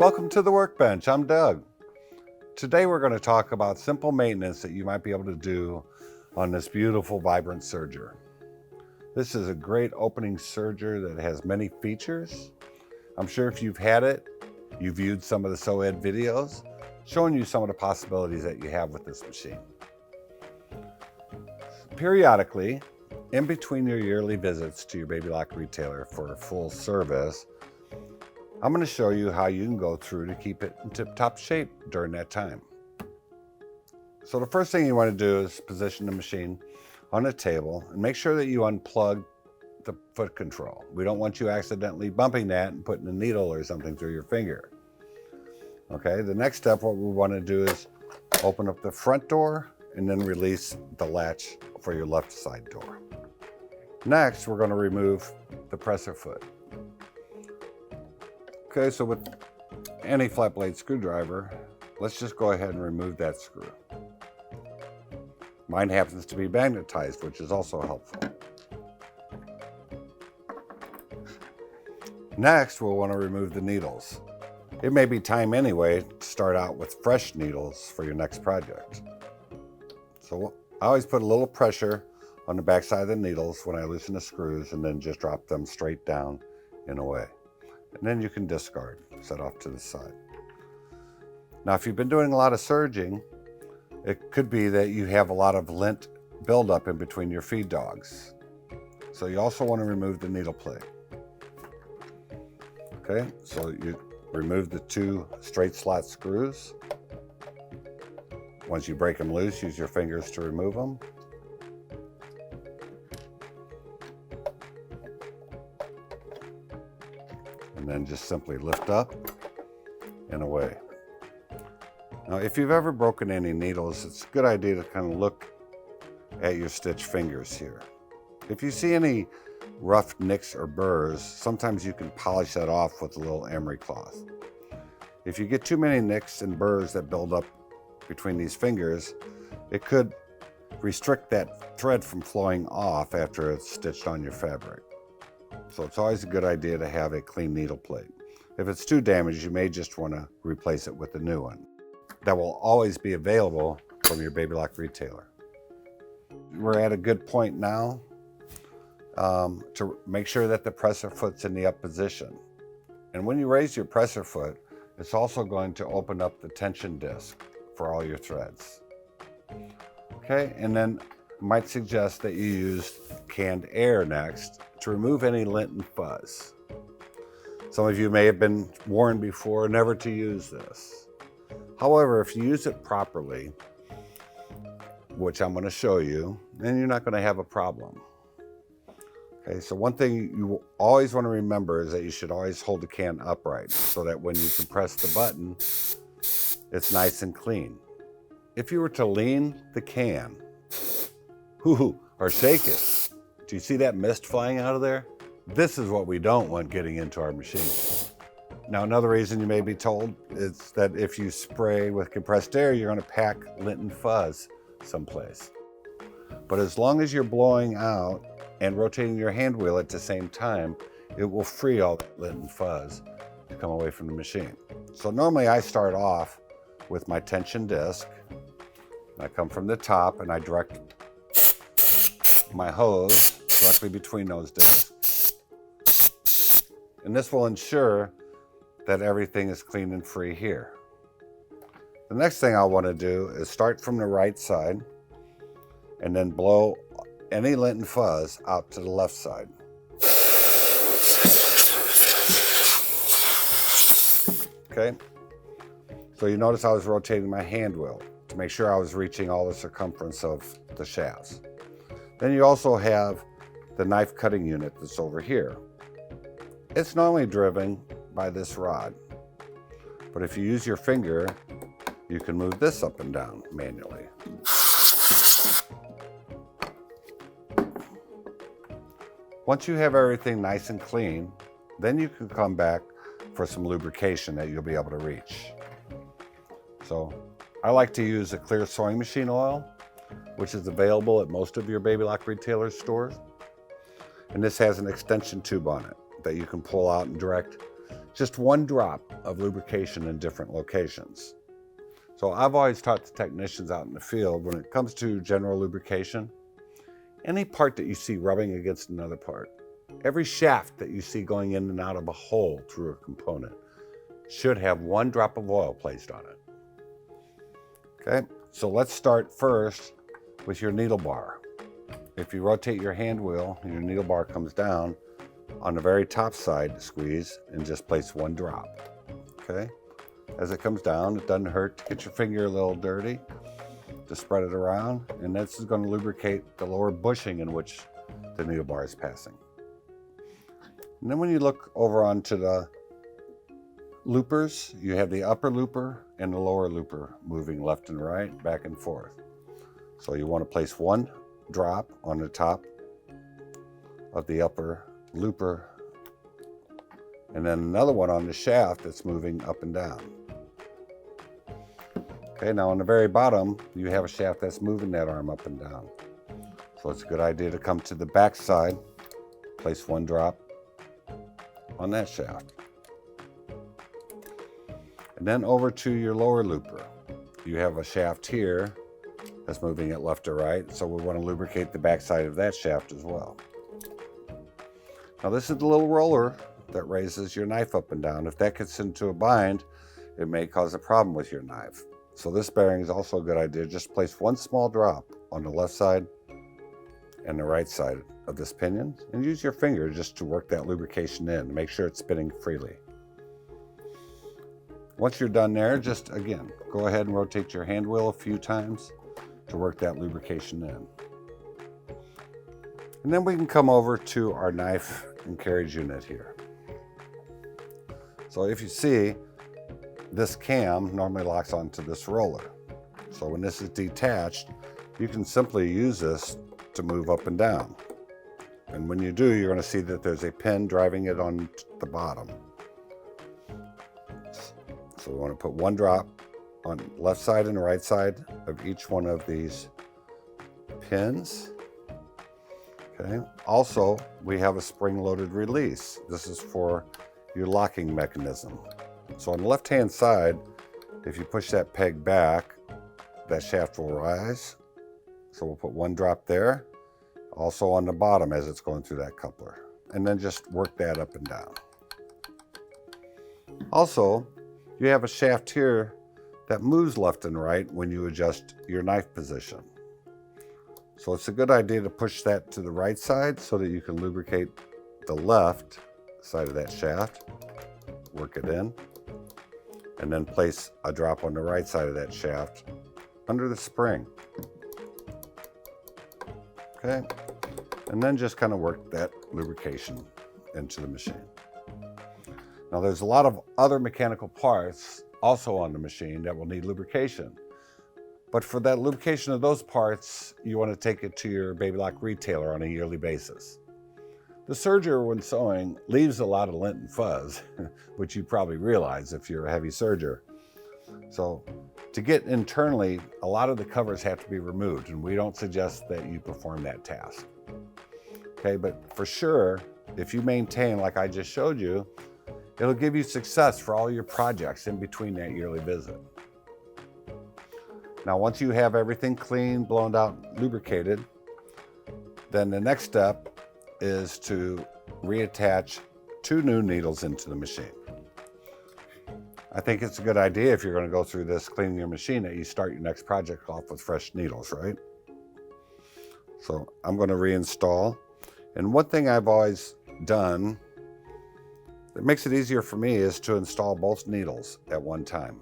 Welcome to the Workbench. I'm Doug. Today we're going to talk about simple maintenance that you might be able to do on this beautiful, vibrant serger. This is a great opening serger that has many features. I'm sure if you've had it, you viewed some of the SOED videos showing you some of the possibilities that you have with this machine. Periodically, in between your yearly visits to your baby lock retailer for a full service, I'm going to show you how you can go through to keep it in tip-top shape during that time. So the first thing you want to do is position the machine on a table and make sure that you unplug the foot control. We don't want you accidentally bumping that and putting a needle or something through your finger. Okay, the next step, what we want to do is open up the front door and then release the latch for your left side door. Next, we're going to remove the presser foot. Okay, so with any flat blade screwdriver, let's just go ahead and remove that screw. Mine happens to be magnetized, which is also helpful. Next, we'll want to remove the needles. It may be time anyway to start out with fresh needles for your next project. So I always put a little pressure on the back side of the needles when I loosen the screws and then just drop them straight down and away. And then you can discard, set off to the side. Now, if you've been doing a lot of serging, it could be that you have a lot of lint buildup in between your feed dogs. So you also want to remove the needle plate. Okay, so you remove the two straight slot screws. Once you break them loose, use your fingers to remove them. And then just simply lift up and away. Now, if you've ever broken any needles, it's a good idea to kind of look at your stitch fingers here. If you see any rough nicks or burrs, sometimes you can polish that off with a little emery cloth. If you get too many nicks and burrs that build up between these fingers, it could restrict that thread from flowing off after it's stitched on your fabric. So it's always a good idea to have a clean needle plate. If it's too damaged, you may just want to replace it with a new one. That will always be available from your baby lock retailer. We're at a good point now to make sure that the presser foot's in the up position. And when you raise your presser foot, it's also going to open up the tension disc for all your threads. Okay, and then I might suggest that you use canned air next to remove any lint and fuzz. Some of you may have been warned before never to use this. However, if you use it properly, which I'm going to show you, then you're not going to have a problem. Okay, so one thing you always want to remember is that you should always hold the can upright so that when you compress the button, it's nice and clean. If you were to lean the can, or shake it, do you see that mist flying out of there? This is what we don't want getting into our machine. Now, another reason you may be told is that if you spray with compressed air, you're going to pack lint and fuzz someplace. But as long as you're blowing out and rotating your hand wheel at the same time, it will free all that lint and fuzz to come away from the machine. So normally I start off with my tension disc. I come from the top and I direct my hose directly between those discs. And this will ensure that everything is clean and free here. The next thing I want to do is start from the right side and then blow any lint and fuzz out to the left side. Okay, so you notice I was rotating my hand wheel to make sure I was reaching all the circumference of the shafts. Then you also have the knife cutting unit that's over here. It's normally driven by this rod, but if you use your finger, you can move this up and down manually. Once you have everything nice and clean, then you can come back for some lubrication that you'll be able to reach. So I like to use a clear sewing machine oil, which is available at most of your baby lock retailer stores. And this has an extension tube on it that you can pull out and direct just one drop of lubrication in different locations. So I've always taught the technicians out in the field, when it comes to general lubrication, any part that you see rubbing against another part, every shaft that you see going in and out of a hole through a component should have one drop of oil placed on it. Okay, so let's start first with your needle bar. If you rotate your hand wheel and your needle bar comes down, on the very top side, squeeze and just place one drop. Okay, as it comes down, it doesn't hurt to get your finger a little dirty. Just spread it around, and this is going to lubricate the lower bushing in which the needle bar is passing. And then when you look over onto the loopers, you have the upper looper and the lower looper moving left and right, back and forth. So you want to place one drop on the top of the upper looper, and then another one on the shaft that's moving up and down. Okay, now on the very bottom, you have a shaft that's moving that arm up and down. So it's a good idea to come to the back side, place one drop on that shaft. And then over to your lower looper. You have a shaft here that's moving it left to right, so we want to lubricate the back side of that shaft as well. Now this is the little roller that raises your knife up and down. If that gets into a bind, it may cause a problem with your knife. So this bearing is also a good idea. Just place one small drop on the left side and the right side of this pinion, and use your finger just to work that lubrication in. Make sure it's spinning freely. Once you're done there, just again, go ahead and rotate your hand wheel a few times to work that lubrication in. And then we can come over to our knife and carriage unit here. So if you see, this cam normally locks onto this roller. So when this is detached, you can simply use this to move up and down. And when you do, you're going to see that there's a pin driving it on the bottom. So we want to put one drop on the left side and the right side of each one of these pins. Okay. Also, we have a spring-loaded release. This is for your locking mechanism. So on the left-hand side, if you push that peg back, that shaft will rise. So we'll put one drop there. Also on the bottom as it's going through that coupler. And then just work that up and down. Also, you have a shaft here that moves left and right when you adjust your knife position. So it's a good idea to push that to the right side so that you can lubricate the left side of that shaft, work it in, and then place a drop on the right side of that shaft under the spring. Okay, and then just kind of work that lubrication into the machine. Now there's a lot of other mechanical parts also on the machine that will need lubrication. But for that lubrication of those parts, you want to take it to your baby lock retailer on a yearly basis. The serger, when sewing, leaves a lot of lint and fuzz, which you probably realize if you're a heavy serger. So to get internally, a lot of the covers have to be removed, and we don't suggest that you perform that task. Okay, but for sure, if you maintain like I just showed you, it'll give you success for all your projects in between that yearly visit. Now, once you have everything clean, blown out, lubricated, then the next step is to reattach 2 new needles into the machine. I think it's a good idea if you're going to go through this cleaning your machine that you start your next project off with fresh needles, right? So I'm going to reinstall. And one thing I've always done that makes it easier for me is to install both needles at one time.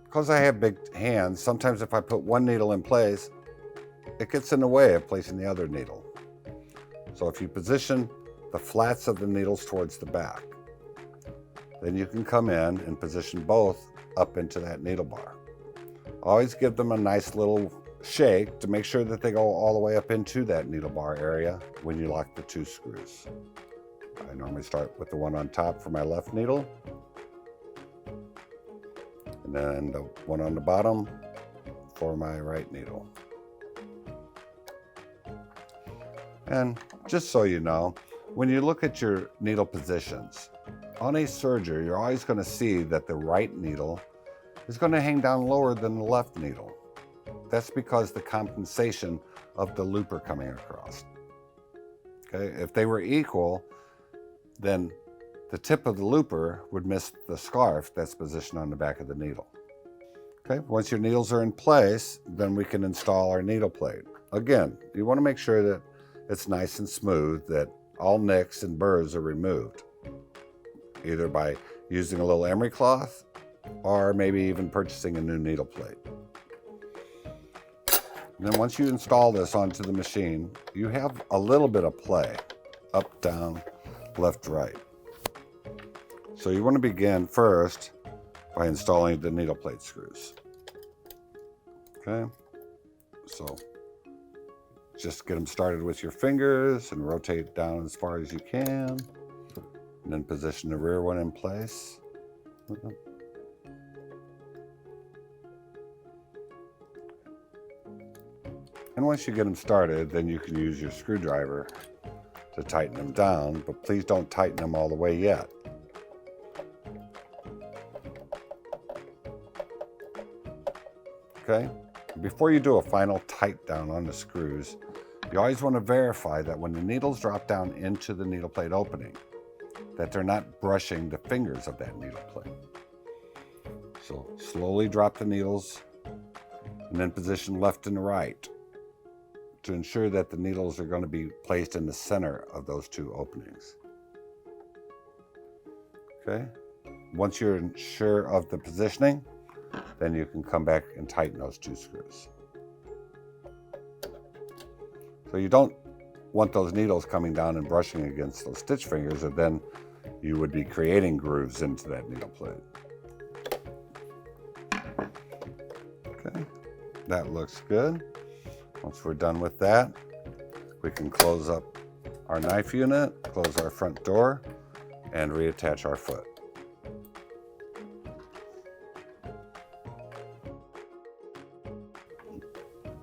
Because I have big hands, sometimes if I put one needle in place, it gets in the way of placing the other needle. So if you position the flats of the needles towards the back, then you can come in and position both up into that needle bar. Always give them a nice little shake to make sure that they go all the way up into that needle bar area when you lock the 2 screws. I normally start with the one on top for my left needle, and then the one on the bottom for my right needle. And just so you know, when you look at your needle positions, on a serger, you're always going to see that the right needle is going to hang down lower than the left needle. That's because the compensation of the looper coming across. Okay, if they were equal, then the tip of the looper would miss the scarf that's positioned on the back of the needle. Okay, once your needles are in place, then we can install our needle plate. Again, you want to make sure that it's nice and smooth, that all nicks and burrs are removed, either by using a little emery cloth or maybe even purchasing a new needle plate. And then once you install this onto the machine, you have a little bit of play, up, down, left, right. So you want to begin first by installing the needle plate screws. Okay, so just get them started with your fingers and rotate down as far as you can, and then position the rear one in place. And once you get them started, then you can use your screwdriver to tighten them down, but please don't tighten them all the way yet. Okay, before you do a final tight down on the screws, you always want to verify that when the needles drop down into the needle plate opening, that they're not brushing the fingers of that needle plate. So slowly drop the needles and then position left and right to ensure that the needles are going to be placed in the center of those two openings. Okay, once you're sure of the positioning, then you can come back and tighten those two screws. So you don't want those needles coming down and brushing against those stitch fingers, or then you would be creating grooves into that needle plate. Okay, that looks good. Once we're done with that, we can close up our knife unit, close our front door, and reattach our foot.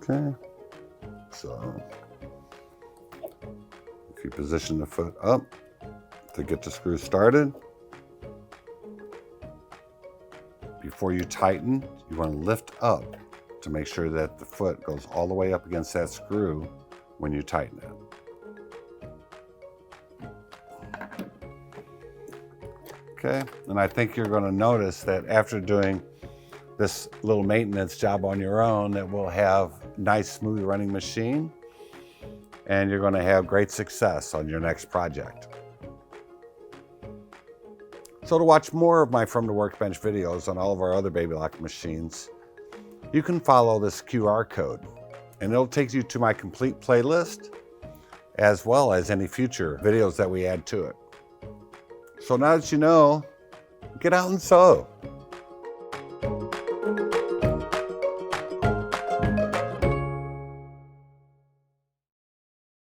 Okay, so if you position the foot up to get the screw started, before you tighten, you want to lift up to make sure that the foot goes all the way up against that screw when you tighten it. Okay, and I think you're going to notice that after doing this little maintenance job on your own, that we'll have nice, smooth running machine, and you're going to have great success on your next project. So to watch more of my From the Workbench videos on all of our other Baby Lock machines, you can follow this QR code, and it'll take you to my complete playlist, as well as any future videos that we add to it. So now that you know, get out and sew.